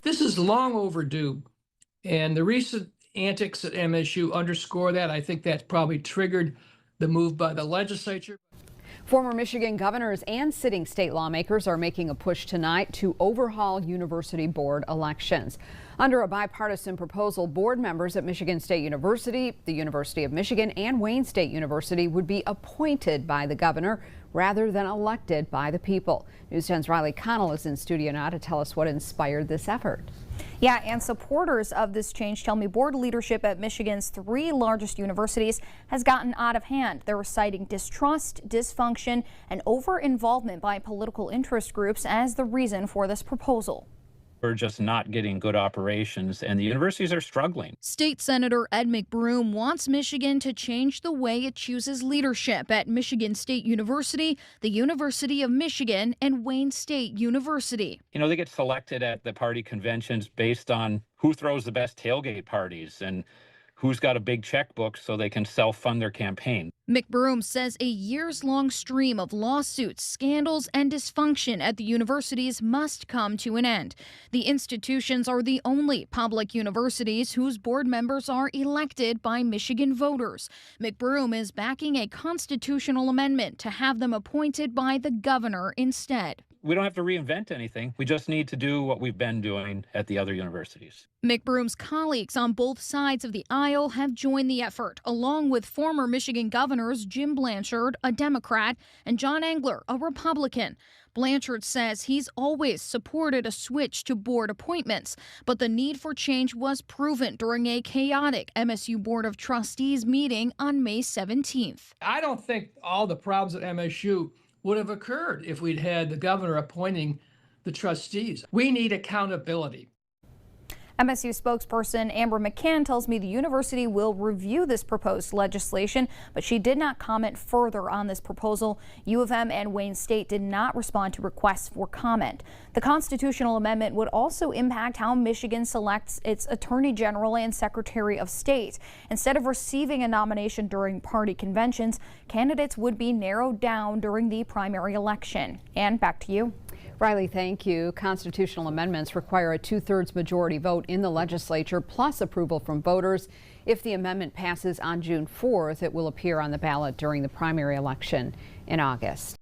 This is long overdue, and the recent antics at MSU underscore that. I think that's probably triggered the move by the legislature. Former Michigan governors and sitting state lawmakers are making a push tonight to overhaul university board elections. Under a bipartisan proposal, board members at Michigan State University, the University of Michigan, and Wayne State University would be appointed by the governor rather than elected by the people. News 10's Riley Connell is in studio now to tell us what inspired this effort. Yeah, and supporters of this change tell me board leadership at Michigan's three largest universities has gotten out of hand. They're citing distrust, dysfunction, and over-involvement by political interest groups as the reason for this proposal. We're just not getting good operations, and the universities are struggling. State Senator Ed McBroom wants Michigan to change the way it chooses leadership at Michigan State University, the University of Michigan, and Wayne State University. You know, they get selected at the party conventions based on who throws the best tailgate parties and who's got a big checkbook so they can self-fund their campaign. McBroom says a years-long stream of lawsuits, scandals, and dysfunction at the universities must come to an end. The institutions are the only public universities whose board members are elected by Michigan voters. McBroom is backing a constitutional amendment to have them appointed by the governor instead. We don't have to reinvent anything. We just need to do what we've been doing at the other universities. McBroom's colleagues on both sides of the aisle have joined the effort, along with former Michigan governors Jim Blanchard, a Democrat, and John Engler, a Republican. Blanchard says he's always supported a switch to board appointments, but the need for change was proven during a chaotic MSU Board of Trustees meeting on May 17th. I don't think all the problems at MSU would have occurred if we'd had the governor appointing the trustees. We need accountability. MSU spokesperson Amber McCann tells me the university will review this proposed legislation, but she did not comment further on this proposal. U of M and Wayne State did not respond to requests for comment. The constitutional amendment would also impact how Michigan selects its attorney general and secretary of state. Instead of receiving a nomination during party conventions, candidates would be narrowed down during the primary election. And back to you. Riley, thank you. Constitutional amendments require a 2/3 majority vote in the legislature plus approval from voters. If the amendment passes on June 4th, it will appear on the ballot during the primary election in August.